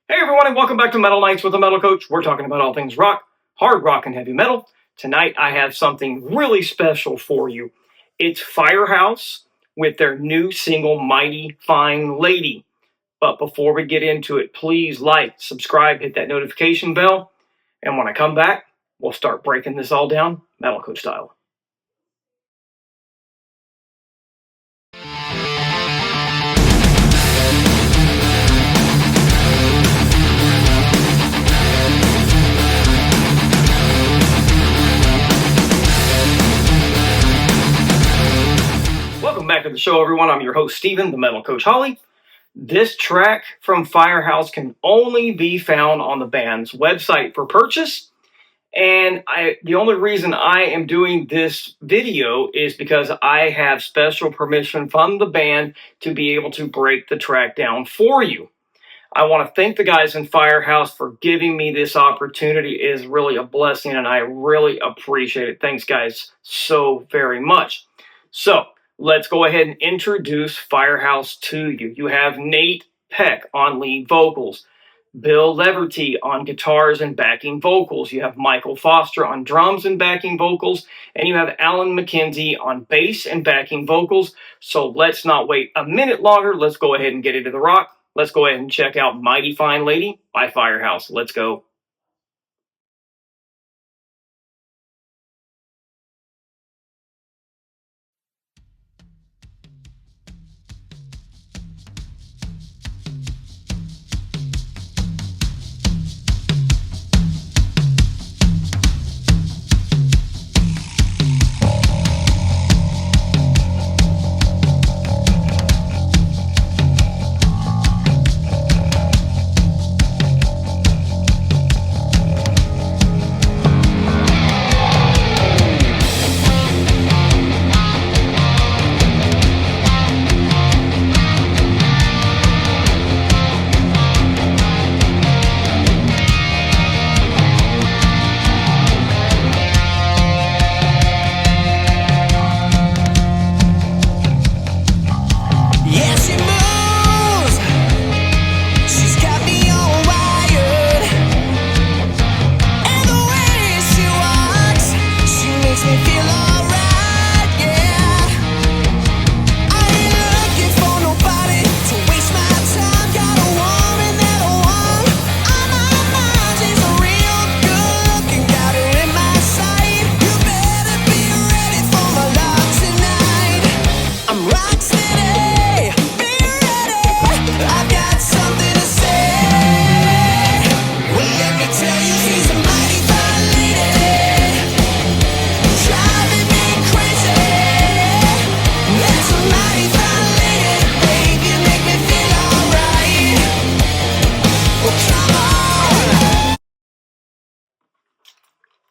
Hey everyone, and welcome back to Metal Nights with the Metal Coach. We're talking about all things rock, hard rock, and heavy metal. Tonight I have something really special for you. It's Firehouse with their new single, Mighty Fine Lady. But before we get into it, please like, subscribe, hit that notification bell. And when I come back, we'll start breaking this all down, Metal Coach style. Welcome back to the show, everyone. I'm your host, Steven, the Metal Coach Holly. This track from Firehouse can only be found on the band's website for purchase. And the only reason I am doing this video is because I have special permission from the band to be able to break the track down for you. I want to thank the guys in Firehouse for giving me this opportunity. It is really a blessing, and I really appreciate it. Thanks, guys, so very much. So let's go ahead and introduce Firehouse to you. You have Nate Peck on lead vocals, Bill Leverty on guitars and backing vocals. You have Michael Foster on drums and backing vocals, and you have Alan McKenzie on bass and backing vocals. So let's not wait a minute longer. Let's go ahead and get into the rock. Let's go ahead and check out Mighty Fine Lady by Firehouse. Let's go.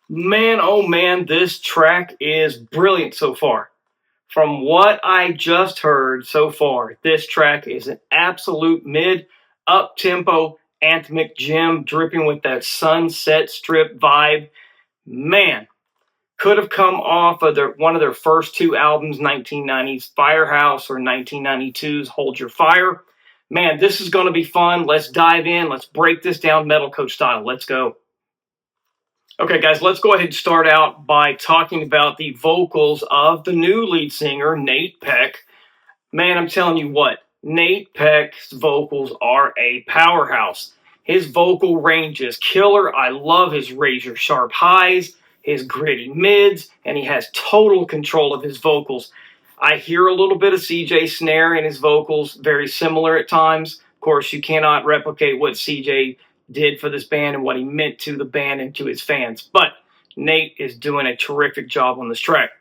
Man, oh man, this track is brilliant so far. From what I just heard so far, this track is an absolute mid, up-tempo, anthemic gem, dripping with that Sunset Strip vibe. Man, could have come off of one of their first two albums, 1990's Firehouse or 1992's Hold Your Fire. Man, this is going to be fun. Let's dive in. Let's break this down Metal Coach style. Let's go. Okay, guys, let's go ahead and start out by talking about the vocals of the new lead singer, Nate Peck. Man, I'm telling you what, Nate Peck's vocals are a powerhouse. His vocal range is killer. I love his razor-sharp highs, his gritty mids, and he has total control of his vocals. I hear a little bit of CJ snare in his vocals, very similar at times. Of course, you cannot replicate what CJ did for this band and what he meant to the band and to his fans. But Nate is doing a terrific job on this track.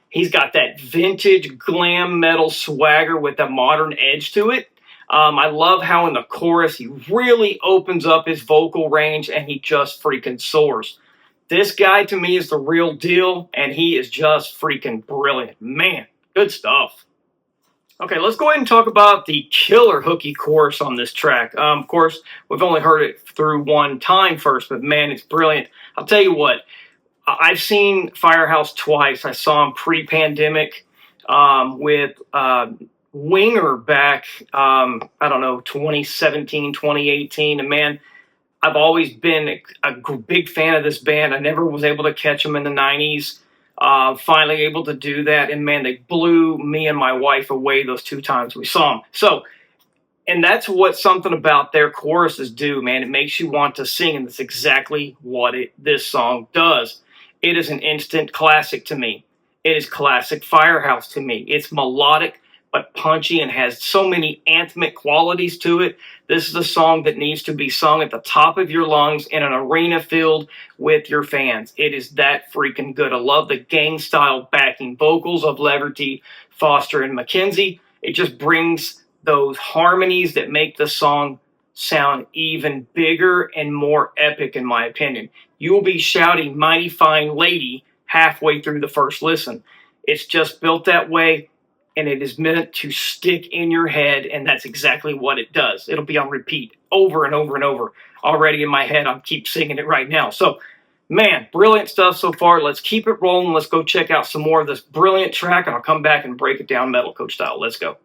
He's got that vintage glam metal swagger with a modern edge to it. I love how in the chorus he really opens up his vocal range and he just freaking soars. This guy to me is the real deal, and he is just freaking brilliant. Man, good stuff. Okay, let's go ahead and talk about the killer hooky chorus on this track. Of course, we've only heard it through one time first, but man, it's brilliant. I'll tell you what, I've seen Firehouse twice. I saw him pre-pandemic with Winger back, 2017, 2018. And man, I've always been a big fan of this band. I never was able to catch them in the 90s. Finally able to do that. And man, they blew me and my wife away those 2 times we saw them. So, and that's what something about their choruses do, man. It makes you want to sing, and that's exactly what this song does. It is an instant classic to me. It is classic Firehouse to me. It's melodic but punchy and has so many anthemic qualities to it. This is a song that needs to be sung at the top of your lungs in an arena filled with your fans. It is that freaking good. I love the gang-style backing vocals of Leverty, Foster, and McKenzie. It just brings those harmonies that make the song sound even bigger and more epic, in my opinion. You will be shouting Mighty Fine Lady halfway through the first listen. It's just built that way, and it is meant to stick in your head, and that's exactly what it does. It'll be on repeat over and over and over. Already in my head, I keep singing it right now. So, man, brilliant stuff so far. Let's keep it rolling. Let's go check out some more of this brilliant track, and I'll come back and break it down Metal Coach style. Let's go.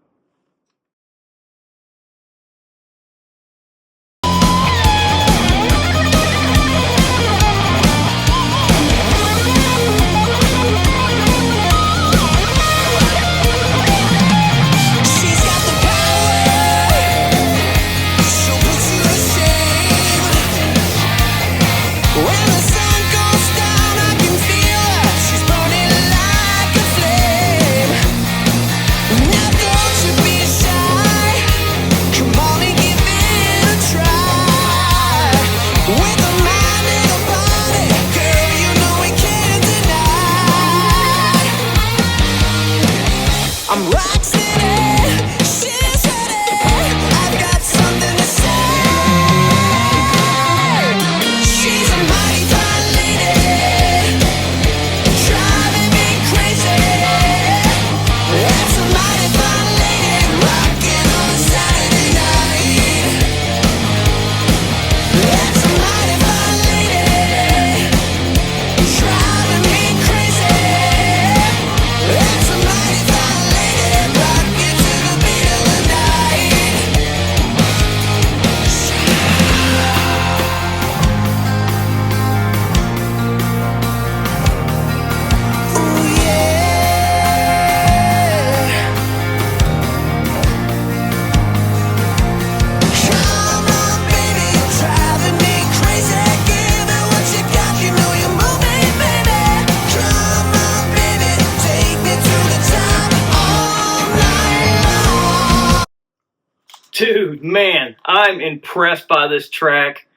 Dude, man, I'm impressed by this track.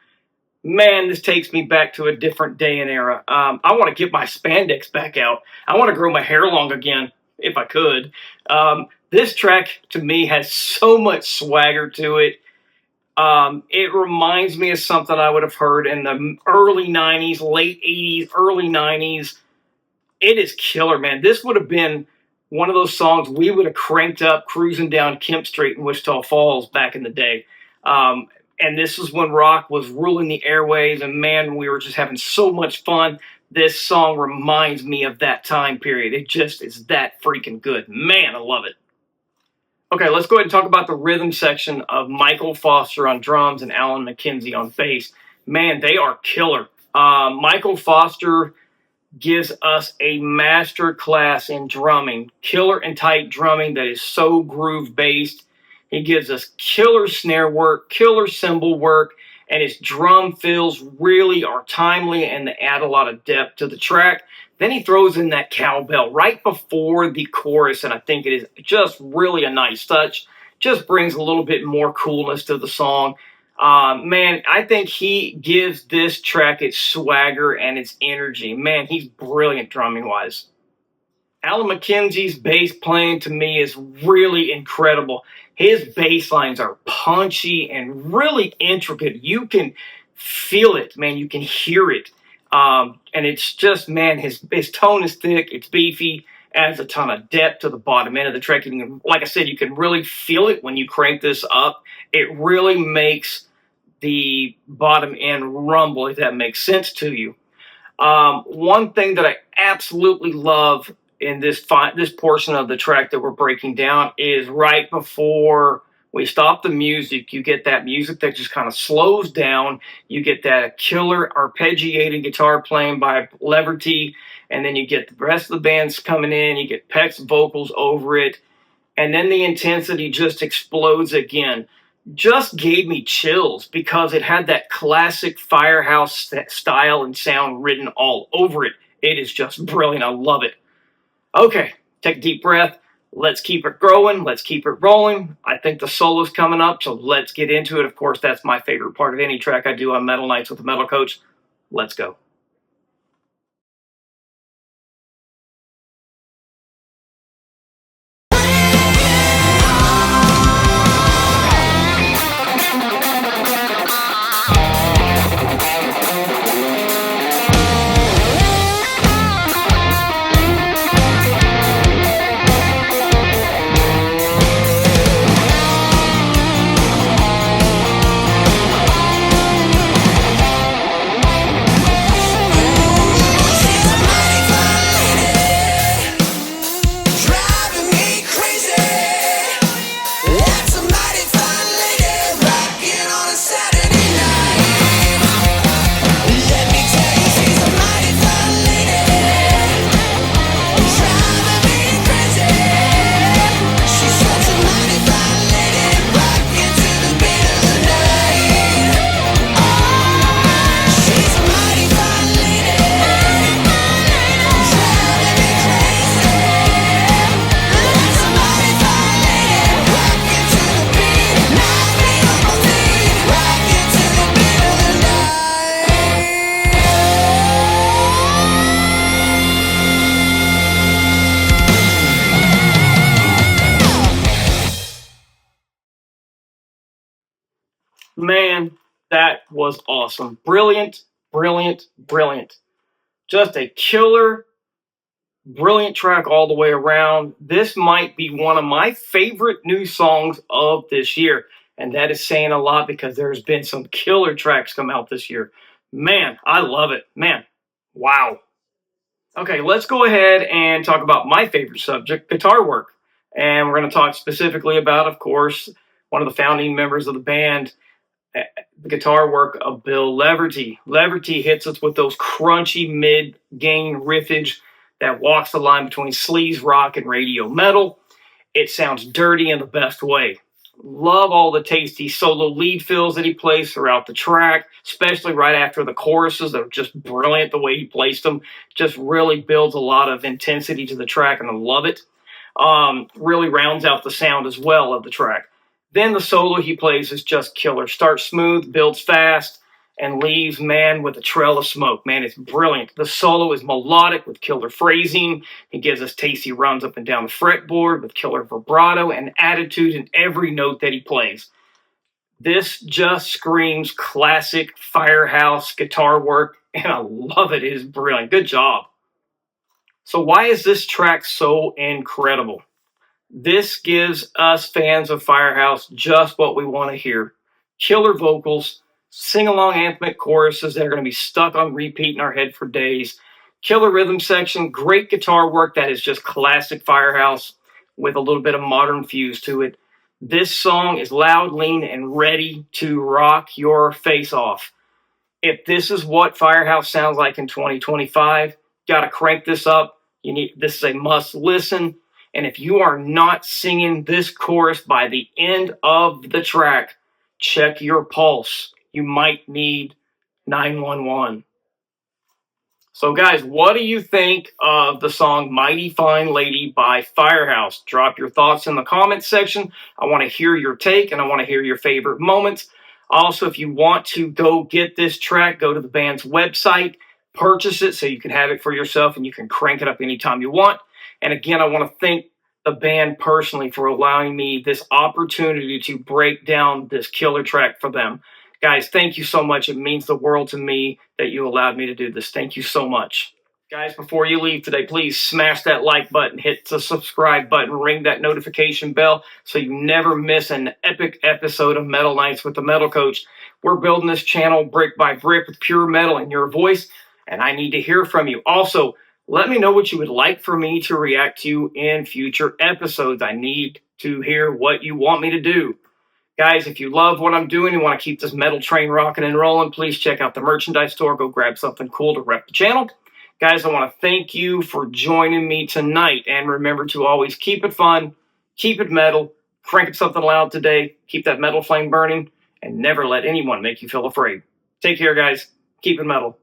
Man, this takes me back to a different day and era. I want to get my spandex back out. I want to grow my hair long again, if I could. This track, to me, has so much swagger to it. It reminds me of something I would have heard in the early 90s, late 80s, early 90s. It is killer, man. This would have been one of those songs we would have cranked up cruising down Kemp Street in Wichita Falls back in the day. And this is when rock was ruling the airwaves, and man, we were just having so much fun. This song reminds me of that time period. It just is that freaking good. Man, I love it. Okay, let's go ahead and talk about the rhythm section of Michael Foster on drums and Alan McKenzie on bass. Man, they are killer. Michael Foster gives us a master class in drumming, killer and tight drumming that is so groove based. He gives us killer snare work, killer cymbal work, and his drum fills really are timely and they add a lot of depth to the track. Then he throws in that cowbell right before the chorus, and I think it is just really a nice touch. Just brings a little bit more coolness to the song. Man, I think he gives this track its swagger and its energy. Man, he's brilliant drumming-wise. Alan McKenzie's bass playing to me is really incredible. His bass lines are punchy and really intricate. You can feel it, man. You can hear it. And it's just, man, his tone is thick. It's beefy. Adds a ton of depth to the bottom end of the track. And like I said, you can really feel it when you crank this up. It really makes the bottom end rumble, if that makes sense to you. One thing that I absolutely love in this portion of the track that we're breaking down is right before We stop the music. You get that music that just kind of slows down. You get that killer arpeggiated guitar playing by Leverty, and then you get the rest of the bands coming in. You get Peck's vocals over it, and then the intensity just explodes again. Just gave me chills because it had that classic Firehouse style and sound written all over it. It is just brilliant. I love it. Okay, take a deep breath. Let's keep it growing. Let's keep it rolling. I think the solo's coming up, so let's get into it. Of course, that's my favorite part of any track I do on Metal Nights with the Metal Coach. Let's go. Man, that was awesome. Brilliant, brilliant, brilliant. Just a killer, brilliant track all the way around. This might be one of my favorite new songs of this year. And that is saying a lot because there's been some killer tracks come out this year. Man, I love it. Man, wow. Okay, let's go ahead and talk about my favorite subject, guitar work. And we're going to talk specifically about, of course, one of the founding members of the band, the guitar work of Bill Leverty. Leverty hits us with those crunchy mid-gain riffage that walks the line between sleaze rock and radio metal. It sounds dirty in the best way. Love all the tasty solo lead fills that he plays throughout the track, especially right after the choruses. They're just brilliant the way he placed them. Just really builds a lot of intensity to the track, and I love it. Really rounds out the sound as well of the track. Then the solo he plays is just killer. Starts smooth, builds fast, and leaves, man, with a trail of smoke. Man, it's brilliant. The solo is melodic with killer phrasing. He gives us tasty runs up and down the fretboard with killer vibrato and attitude in every note that he plays. This just screams classic Firehouse guitar work, and I love it. It is brilliant. Good job. So why is this track so incredible? This gives us fans of Firehouse just what we want to hear. Killer vocals, sing-along anthemic choruses that are going to be stuck on repeat in our head for days. Killer rhythm section, great guitar work that is just classic Firehouse with a little bit of modern fuse to it. This song is loud, lean, and ready to rock your face off. If this is what Firehouse sounds like in 2025, got to crank this up. This is a must listen. And if you are not singing this chorus by the end of the track, check your pulse. You might need 911. So guys, what do you think of the song Mighty Fine Lady by Firehouse? Drop your thoughts in the comments section. I want to hear your take and I want to hear your favorite moments. Also, if you want to go get this track, go to the band's website, purchase it so you can have it for yourself and you can crank it up anytime you want. And again, I want to thank the band personally for allowing me this opportunity to break down this killer track for them. Guys, thank you so much. It means the world to me that you allowed me to do this. Thank you so much. Guys, before you leave today, please smash that like button, hit the subscribe button, ring that notification bell so you never miss an epic episode of Metal Nights with the Metal Coach. We're building this channel brick by brick with pure metal in your voice, and I need to hear from you. Also, let me know what you would like for me to react to in future episodes. I need to hear what you want me to do. Guys, if you love what I'm doing and want to keep this metal train rocking and rolling, please check out the merchandise store. Go grab something cool to rep the channel. Guys, I want to thank you for joining me tonight. And remember to always keep it fun, keep it metal, crank it something loud today, keep that metal flame burning, and never let anyone make you feel afraid. Take care, guys. Keep it metal.